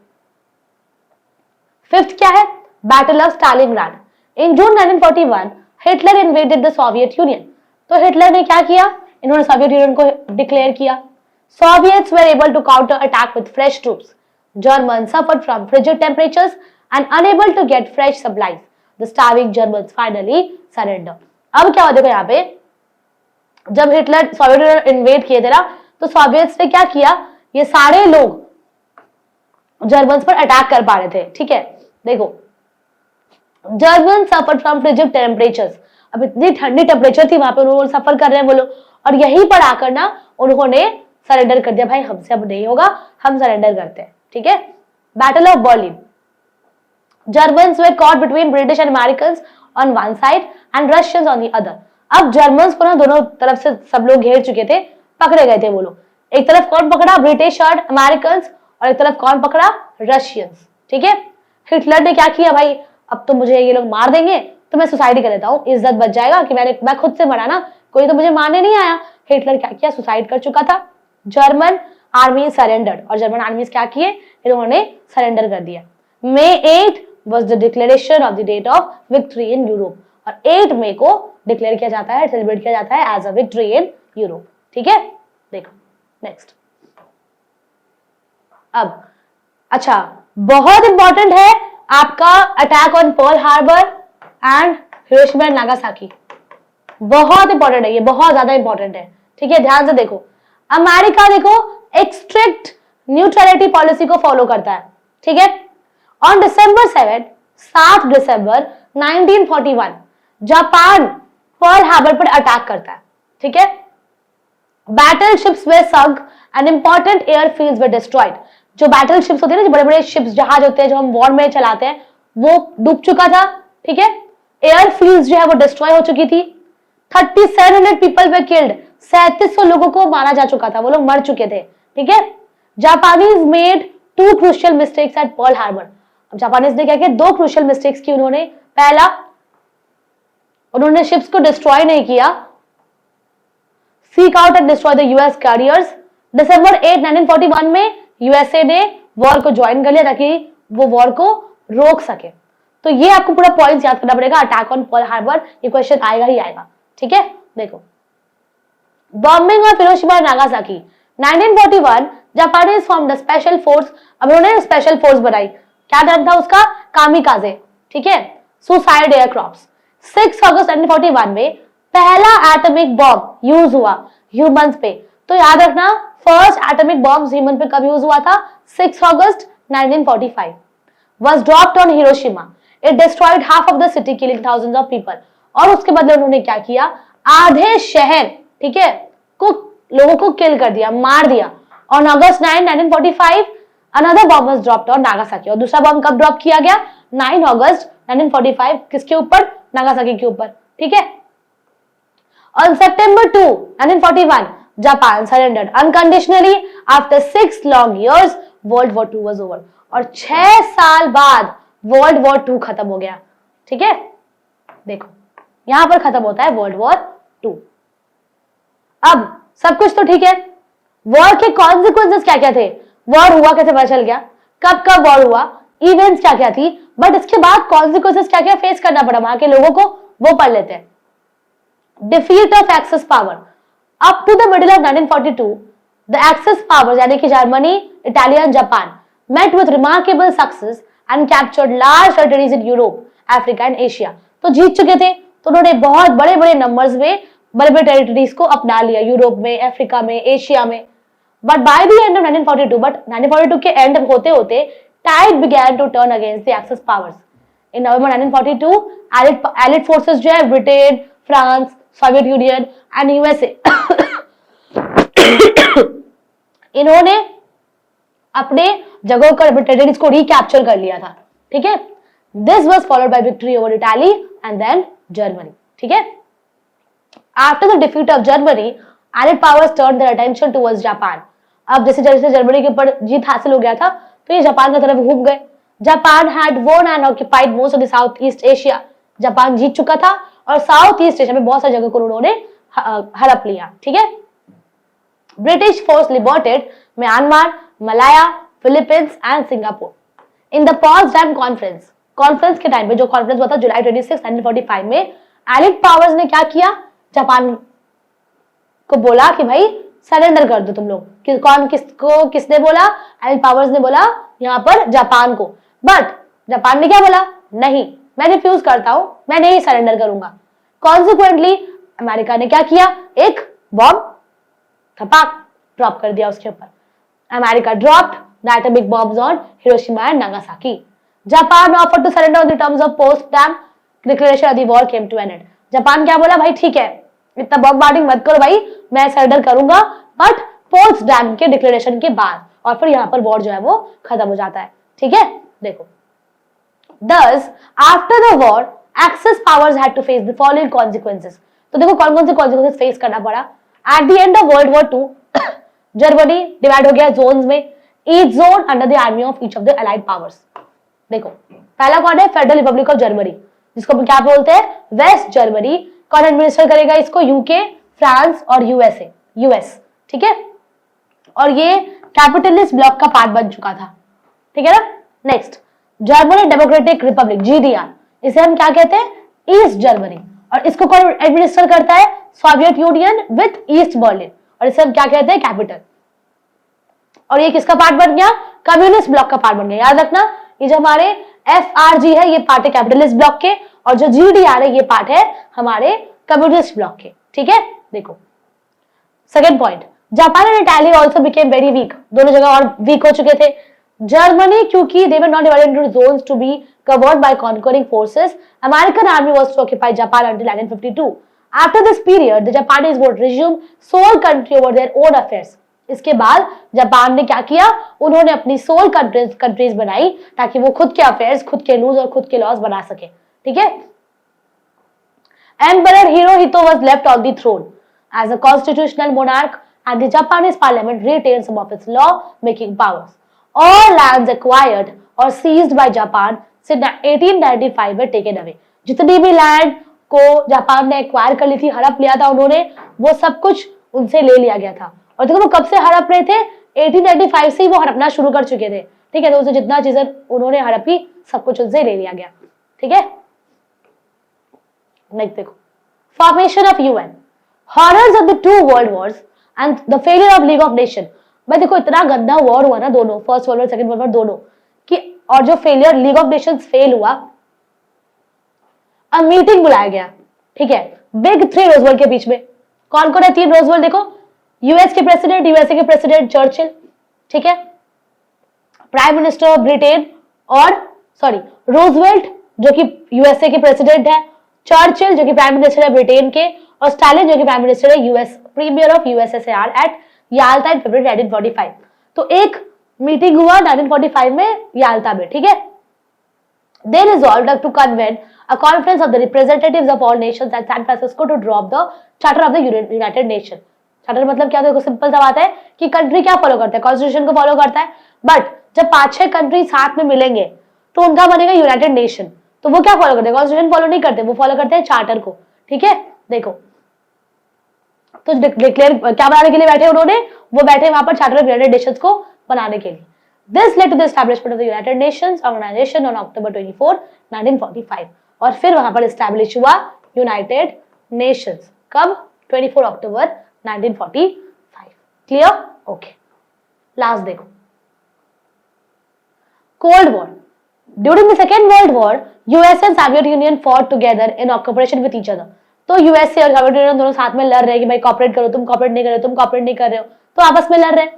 फिफ्थ क्या है? Battle of Stalingrad. In June 1941 Hitler invaded the Soviet Union. तो हिटलर ने क्या किया? इन्होंने सोवियत यूनियन को डिक्लेयर किया। Soviets were able to counter attack with fresh troops. Germans suffered from frigid temperatures and unable to get fresh supplies. The starving Germans finally surrendered. अब क्या हुआ? देखो यहाँ पे जब हिटलर सोवियत यूनियन इन्वेड किए थे ना, तो सोवियट्स ने क्या किया? ये सारे लोग जर्मन्स पर अटैक कर पा रहे थे। ठीक है, देखो, German suffer from frigid temperatures. अब इतनी ठंडी टेम्परेचर थी वहां पे, उन्होंने सफर कर रहे हैं वो लोग, और यहीं पर आकर ना उन्होंने सरेंडर कर दिया। भाई हमसे अब नहीं होगा, हम सरेंडर करते हैं। ठीक है, battle of Berlin. Germans way caught between British and Americans on one side and Russians on the other. अब जर्मन्स को ना दोनों तरफ से सब लोग घेर चुके थे, पकड़े गए थे वो लोग। एक तरफ कौन पकड़ा? ब्रिटिश और अमेरिकन्स, और एक तरफ कौन पकड़ा? रशियंस। ठीक है, हिटलर ने क्या किया? भाई अब तो मुझे ये लोग मार देंगे तो मैं सुसाइड कर लेता हूँ, इज्जत बच जाएगा कि मैं खुद से मरा ना, कोई तो मुझे मारने नहीं आया। हिटलर क्या किया? सुसाइड कर चुका था। जर्मन आर्मी सरेंडर्ड, और जर्मन आर्मी क्या किए? इन्होंने सरेंडर कर दिया। May 8 was the declaration of the date of victory in Europe। और 8 मई को डिक्लेयर किया जाता है, सेलिब्रेट किया जाता है as a victory in Europe. ठीक है, देखो नेक्स्ट। अब अच्छा, बहुत इंपॉर्टेंट है आपका attack on Pearl Harbor and Hiroshima and Nagasaki. बहुत इंपॉर्टेंट है ये, बहुत ज्यादा इंपॉर्टेंट है। ठीक है, ध्यान से देखो। अमेरिका देखो एक स्ट्रिक्ट न्यूट्रलिटी पॉलिसी को फॉलो करता है। ठीक है, on December 7 December 1941 Japan Pearl Harbor पर अटैक करता है। ठीक है, battle ships way sunk and important airfields way destroyed. जो बैटल शिप्स होते हैं ना, जो बड़े बड़े शिप्स जहाज होते हैं जो हम वॉर में चलाते हैं, वो डूब चुका था। ठीक है, एयरफील्ड्स जो है वो डिस्ट्रॉय हो चुकी थी। 3700 पीपल वे किल्ड। 3700 लोगों को मारा जा चुका था, वो लोग मर चुके थे। ठीक है, Japanese made 2 crucial mistakes at Pearl Harbor. अब जापानीज ने क्या किया? 2 क्रूशियल मिस्टेक्स की उन्होंने। पहला, उन्होंने शिप्स को डिस्ट्रॉय नहीं किया, seek out and destroy the US carriers. दिसंबर 8 1941 में यूएसए ने वॉर को ज्वाइन कर लिया ताकि वो वॉर को रोक सके। तो ये आपको पूरा पॉइंट याद करना पड़ेगा। अटैक ऑन पर्ल हार्बर, ये क्वेश्चन आएगा ही आएगा। ठीक है, देखो, bombing of Hiroshima and Nagasaki. 1941 Japanese formed the special force. अब उन्होंने स्पेशल फोर्स बनाई, क्या नाम था उसका? कामिकाजे। ठीक है, सुसाइड एयरक्राफ्ट्स। 6 अगस्त 1941 में पहला एटॉमिक बॉम्ब यूज हुआ ह्यूमंस पे। तो याद रखना, फर्स्ट एटॉमिक बॉम्ब ह्यूमन पे कब यूज हुआ था? 6 अगस्त 1945 was dropped on Hiroshima. It destroyed half of the city, killing thousands of people. और उसके बदले उन्होंने क्या किया? आधे शहर, ठीक है, को लोगों को किल कर दिया, मार दिया। On August 9, 1945, another bomb was dropped on Nagasaki. और दूसरा बॉम्ब कब ड्रॉप किया गया? 9 अगस्त 1945। किसके ऊपर? नागासाकी के ऊपर। ठीक है, On September 2, 1941, Japan surrendered unconditionally after 6 long years. World War II was over. और 6 साल बाद वर्ल्ड वॉर 2 खत्म हो गया। ठीक है, देखो यहां पर खत्म होता है वर्ल्ड वॉर 2। अब सब कुछ तो ठीक है, वॉर के कॉन्सिक्वेंसेस क्या क्या थे? वॉर हुआ कैसे पता चल गया, कब कब वॉर हुआ, इवेंट्स क्या क्या थी, बट इसके बाद कॉन्सिक्वेंसेस क्या क्या फेस करना पड़ा वहां के लोगों को, वो पढ़ लेते हैं। Defeat of axis power. Up to the middle of 1942 the axis power यानी कि Germany, Italia and Japan met with remarkable success and captured large territories in Europe, Africa and Asia। तो जीत चुके थे, तो उन्होंने बहुत बड़े बड़े नंबर्स में बड़े बड़े टेरिटरीज को अपना लिया, यूरोप में, अफ्रीका में, एशिया में। But by the end of 1942, but 1942 के एंड होते होते tide began to turn against the axis powers. In November 1942 allied forces जो है Britain, France, Soviet Union and USA इन्होंने अपने जगहों पर टेरिटरीज को रिकैप्चर कर लिया था। ठीक है, this was followed by victory over Italy and then Germany. ठीक है, after the defeat of Germany allied powers turn their attention towards Japan. अब जैसे जैसे जर्मनी के ऊपर जीत हासिल हो गया था तो ये जापान की तरफ घूम गए। Japan had won and occupied most of the South East Asia. Japan जीत चुका था और साउथ ईस्ट एशिया में बहुत सारी जगह को उन्होंने हड़प लिया। ठीक है, British force liberated Myanmar, Malaya, Philippines and Singapore in the Potsdam conference. Conference के टाइम पे, जो कॉन्फ्रेंस हुआ था जुलाई 26, 1945 में, एलिड पावर्स ने क्या किया, जापान को बोला कि भाई सरेंडर कर दो तुम लोग। किसने बोला? एलिड पावर्स ने बोला यहां पर जापान को। बट जापान ने क्या बोला? नहीं, मैं रिफ्यूज करता हूं, मैं नहीं सरेंडर करूंगा। कॉन्सिक्वेंटली अमेरिका ने क्या किया? एक बॉम्ब थपाक ड्रॉप कर दिया उसके ऊपर। America dropped the atomic bombs on Hiroshima and Nagasaki. Japan offered to surrender on the terms of Potsdam declaration of the war came to an end. Japan क्या बोला? भाई ठीक है, इतना बॉम्बार्डिंग मत करो भाई, मैं सरेंडर करूंगा, बट पोट्सडाम के डिक्लेरेशन के बाद। और फिर यहाँ पर वॉर जो है वो खत्म हो जाता है। ठीक है, देखो, thus after the war axis powers had to face the following consequences। तो देखो कौन कौन से consequences फेस करना पड़ा। At the end of world war 2 Germany divide हो गया जोन्स में, each zone under the army of each of the allied powers. देखो पहला कौन है? फेडरल रिपब्लिक ऑफ जर्मनी, जिसको क्या बोलते हैं? Waste Germany. कौन एडमिनिस्टर करेगा इसको? यूके, फ्रांस और यूएसए, यूएस। ठीक है, और ये कैपिटलिस्ट ब्लॉक का पार्ट बन चुका था। ठीक है ना। Next, Germany democratic Republic, GDR, इसे हम क्या कहते हैं? East Germany. और इसको कौन एडमिनिस्टर करता है? Soviet union with east Berlin, और इसे हम क्या कहते हैं? कैपिटल। और ये किसका पार्ट बन गया? कम्युनिस्ट ब्लॉक का पार्ट बन गया। याद रखना, ये जो हमारे एफआरजी है ये पार्ट है कैपिटलिस्ट ब्लॉक के, और जो जीडीआर है ये पार्ट है हमारे कम्युनिस्ट ब्लॉक के। ठीक है, देखो second point, Japan and Italy also became very weak. दोनों जगह और वीक हो चुके थे। जर्मनी क्योंकि they were not divided into zones to be covered by conquering forces, American army was to occupy Japan until 1952. After this period, the Japanese would resume sole country over their own affairs. इसके बाद जापान ने क्या किया? उन्होंने अपनी सोल कंट्रीज बनाई ताकि वो खुद के अफेयर्स, खुद के रूल्स और खुद के लॉज बना सके। ठीक है, Emperor Hirohito was left on the throne as a constitutional monarch, and the Japanese parliament retained some of its law-making powers. All lands acquired or seized by Japan since 1895 were taken away. जितनी भी लैंड को जापान ने एक्वायर कर ली थी, हड़प लिया था उन्होंने, वो सब कुछ उनसे ले लिया गया था। और देखो वो कब से हड़प रहे थे? 1895 से ही वो हड़पना शुरू कर चुके थे। ठीक है, तो उनसे जितना चीजें उन्होंने हड़पी सब कुछ उनसे ले लिया गया। ठीक है, नेक्स्ट देखो, formation of UN, horrors of the 2 world Wars and the failure of league of nation. भाई देखो इतना गंदा वॉर हुआ ना दोनों, first world war, second world war दोनों कि, और जो failure league of Nations fail हुआ, अब मीटिंग बुलाया गया। ठीक है, बिग 3 रोजवेल्ट के बीच में। कौन कौन है 3 रोजवेल्ट? देखो, यूएस के प्रेसिडेंट, यूएसए के प्रेसिडेंट चर्चिल, ठीक है, प्राइम मिनिस्टर ऑफ ब्रिटेन, और सॉरी रोजवेल्ट जो कि यूएसए के प्रेसिडेंट है, चर्चिल जो कि प्राइम मिनिस्टर है ब्रिटेन के, और स्टालिन जो कि प्राइम मिनिस्टर है US, premier of USSR at Yalta in February 1945। तो एक मीटिंग हुआ 1945 में याल्टा में। ठीक है, they resolved to convene a conference of the representatives of all nations at San Francisco to drop the charter of the United Nations। Charter मतलब क्या? देखो सिंपल सा बात है कि कंट्री क्या फॉलो करता है? कॉन्स्टिट्यूशन को फॉलो करता है। बट जब 5-6 कंट्री साथ में मिलेंगे तो उनका बनेगा यूनाइटेड नेशन। तो वो क्या फॉलो करते हैं? कॉन्स्टिट्यूशन फॉलो नहीं करते, वो फॉलो करते हैं चार्टर को। ठीक है, देखो तो डिक्लेयर क्या बनाने के लिए बैठे उन्होंने? वो बैठे वहां पर चार्टर ऑफ यूनाइटेड नेशंस को बनाने के लिए। This led to the establishment of the United Nations Organisation on October 24, 1945। और फिर वहां पर एस्टैब्लिश हुआ यूनाइटेड नेशंस। कब? 24 अक्टूबर 1945। क्लियर? ओके, लास्ट देखो, cold war. During the second world war, US and Soviet union fought together in cooperation with each other. तो यूएसए और सोवियत यूनियन दोनों साथ में लड़ रहे हैं कि भाई कॉपरेट करो, तुम कॉपरेट नहीं कर रहे हो, तुम कॉपरेट नहीं कर रहे हो, तो आपस में लड़ रहे हैं।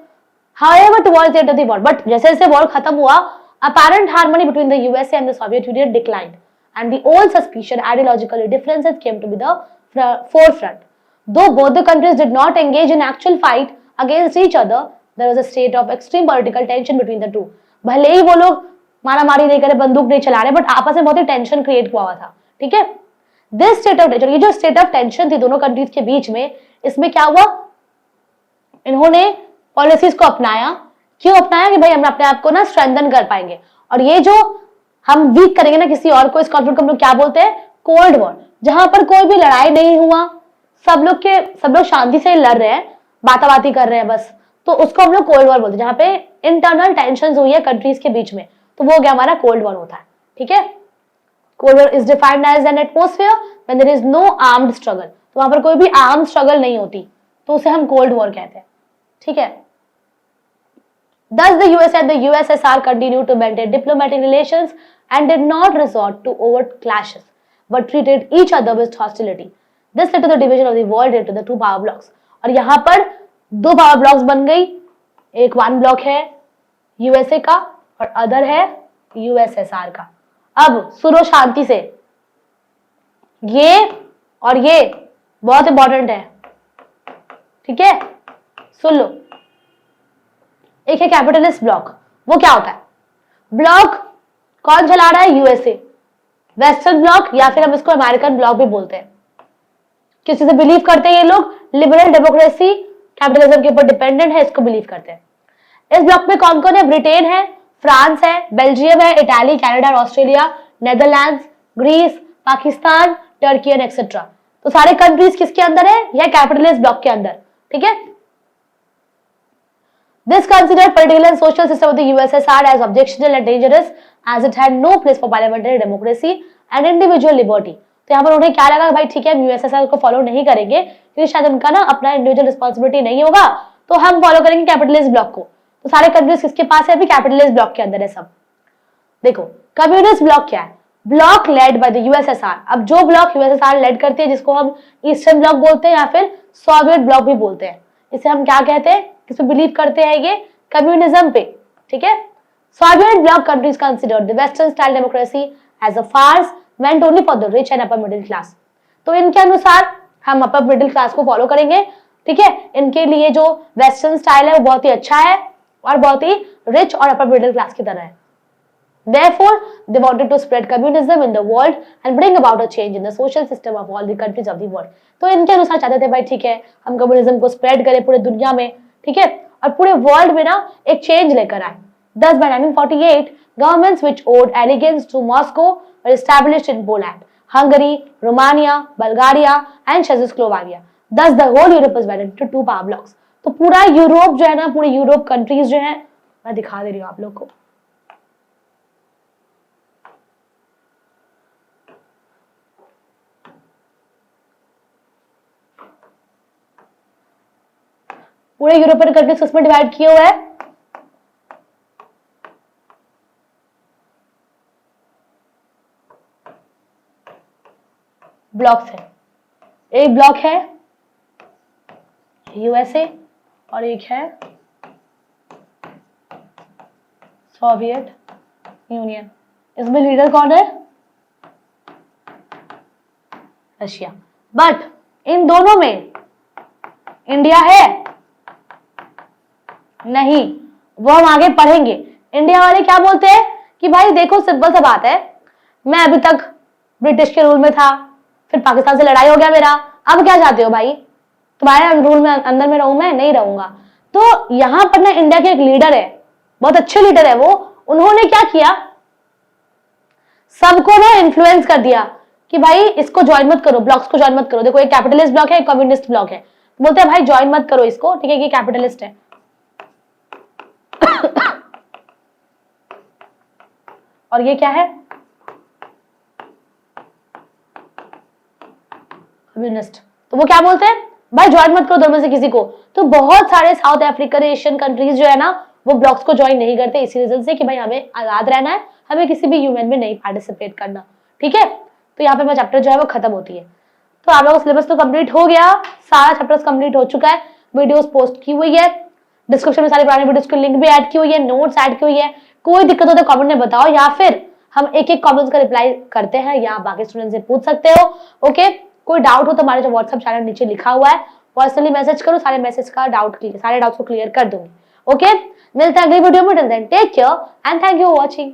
However, towards the end of the war, but जैसे जैसे वॉर खत्म हुआ, apparent harmony between the USA and the Soviet Union declined, and the old suspicion, ideological differences came to be the forefront. Though both the countries did not engage in actual fight against each other, there was a state of extreme political tension between the two. भले ही वो लोग मारा मारी नहीं करे, बंदूक नहीं चला रहे, बट आपस में बहुत ही टेंशन क्रिएट हुआ था, ठीक है। दिस स्टेट ऑफ टेंशन, ये जो स्टेट ऑफ टेंशन थी दोनों कंट्रीज के बीच में, इसमें क्या हुआ, इन्होंने पॉलिसीज को अपनाया। क्यों अपनाया? कि भाई हम अपने आप को ना स्ट्रेंथन कर पाएंगे, और ये जो हम वीक करेंगे ना किसी और को, इस कॉन्फ्लिक्ट को हम लोग क्या बोलते हैं? Cold war. जहां पर कोई भी लड़ाई नहीं हुआ, सब लोग शांति से लड़ रहे हैं, बाताबाती कर रहे हैं बस, तो उसको हम लोग कोल्ड वॉर बोलते हैं। जहां पे इंटरनल टेंशन हुई है कंट्रीज के बीच में, तो वो क्या हमारा कोल्ड वॉर होता है, ठीक है। Cold war is defined as an atmosphere when there is no armed struggle, तो वहां पर कोई भी आर्म्ड स्ट्रगल नहीं होती, तो उसे हम कोल्ड वॉर कहते हैं, ठीक है। Thus, the US and the USSR continued to maintain diplomatic relations and did not resort to overt clashes, but treated each other with hostility. This led to the division of the world into the two power blocks. और यहाँ पर दो पावर ब्लॉक्स बन गई, एक वन ब्लॉक है यूएसए का और अदर है यूएसएसआर का। अब सुनो शांति से, ये और ये बहुत इंपॉर्टेंट है, ठीक है, सुन लो। एक है कैपिटलिस्ट ब्लॉक, वो क्या होता है? ब्लॉक कौन चला रहा है? यूएसए। वेस्टर्न ब्लॉक या फिर हम इसको अमेरिकन ब्लॉक भी बोलते हैं। किसी से बिलीव करते हैं ये लोग, लिबरल डेमोक्रेसी कैपिटलिज्म के ऊपर डिपेंडेंट है, इसको बिलीव करते हैं। इस ब्लॉक में कौन कौन है? ब्रिटेन है, फ्रांस है, बेल्जियम है, Italy, Canada, Australia, Netherlands, Greece, Pakistan, Turkey and etcetera. तो सारे कंट्रीज किसके अंदर है? यह कैपिटलिस्ट ब्लॉक के अंदर, ठीक है। This considered political and social system of the USSR as objectionable and dangerous as it had no place for parliamentary democracy and individual liberty. तो यहाँ पर उन्हें क्या लगा, भाई ठीक है हम यूएसएसआर को फॉलो नहीं करेंगे क्योंकि शायद उनका ना अपना इंडिविजुअल रिस्पॉन्सिबिलिटी नहीं होगा, तो हम फॉलो करेंगे कैपिटलिस्ट ब्लॉक को। तो सारे कंट्रीज किसके पास है? अभी कैपिटलिस्ट ब्लॉक के अंदर है सब। देखो कम्युनिस्ट ब्लॉक क्या है? Block led by the USSR. अब जो ब्लॉक यूएसएसआर लेड करती है, जिसको हम ईस्टर्न ब्लॉक बोलते हैं या फिर सोवियत ब्लॉक भी बोलते हैं, इसे हम क्या कहते हैं? किस पे बिलीव करते हैं? ये कम्युनिज्म पे, ठीक है। Soviet bloc countries considered the western style democracy as a farce meant only for the rich and upper middle class. तो इनके अनुसार हम अपर मिडिल क्लास को फॉलो करेंगे, ठीक है। इनके लिए जो वेस्टर्न स्टाइल है वो बहुत ही अच्छा है और बहुत ही रिच और अपर मिडिल क्लास की तरह है। Therefore, they wanted to spread communism in the world and bring about a change in the social system of all the countries of the world. तो इनके अनुसार चाहते थे भाई ठीक है हम कम्युनिज्म को स्प्रेड करें पूरे दुनिया में, ठीक है, और पूरे वर्ल्ड में ना एक चेंज लेकर आए। Thus, by 1948, governments which owed allegiance to Moscow were established in Poland, Hungary, Romania, Bulgaria, and Czechoslovakia. Thus, the whole Europe was divided into two power blocks. तो पूरा यूरोप जो है ना, पूरे यूरोप कंट्रीज जो है, मैं दिखा दे रही हूँ आप लोग को। पूरे यूरोपियन कंट्रीज उसमें डिवाइड किए हुए हैं। ब्लॉक्स है, एक ब्लॉक है यूएसए और एक है सोवियत यूनियन। इसमें लीडर कौन है? रशिया। बट इन दोनों में इंडिया है नहीं, वो हम आगे पढ़ेंगे। इंडिया वाले क्या बोलते हैं कि भाई देखो सिंपल सा बात है, मैं अभी तक ब्रिटिश के रूल में था, फिर पाकिस्तान से लड़ाई हो गया मेरा, अब क्या चाहते हो भाई, तुम्हारे रूल में अंदर में रहूं? मैं नहीं रहूंगा। तो यहां पर ना इंडिया के एक लीडर है, बहुत अच्छे लीडर है वो, उन्होंने क्या किया, सबको ना इन्फ्लुएंस कर दिया कि भाई इसको ज्वाइन मत करो, ब्लॉक्स को ज्वाइन मत करो। देखो एक कैपिटलिस्ट ब्लॉक है, एक कम्युनिस्ट ब्लॉक है, बोलते हैं भाई ज्वाइन मत करो इसको, ठीक है, ये कैपिटलिस्ट है। और ये क्या है? कम्युनिस्ट। तो वो क्या बोलते हैं, भाई ज्वाइन मत करो दोनों में से किसी को। तो बहुत सारे साउथ अफ्रीकन एशियन कंट्रीज जो है ना, वो ब्लॉक्स को ज्वाइन नहीं करते इसी रीजन से कि भाई हमें आजाद रहना है, हमें किसी भी यूनियन में नहीं पार्टिसिपेट करना, ठीक है। तो यहाँ पे मैं चैप्टर जो है वो खत्म होती है। तो आप लोगों का सिलेबस तो कंप्लीट हो गया, सारा चैप्टर्स कंप्लीट हो चुका है, वीडियोस पोस्ट की हुई है, डिस्क्रिप्शन में सारी पुरानी वीडियोस की लिंक भी ऐड की हुई है, नोट्स ऐड की हुई है। कोई दिक्कत हो तो कमेंट में बताओ, या फिर हम एक एक कमेंट्स का रिप्लाई करते हैं, या बाकी स्टूडेंट से पूछ सकते हो। ओके, कोई डाउट हो तो हमारे जो व्हाट्सएप चैनल नीचे लिखा हुआ है, पर्सनली मैसेज करो, सारे मैसेज का सारे डाउट्स को क्लियर कर दूंगी। ओके, मिलते हैं अगली वीडियो में, till then take care and thank you for watching.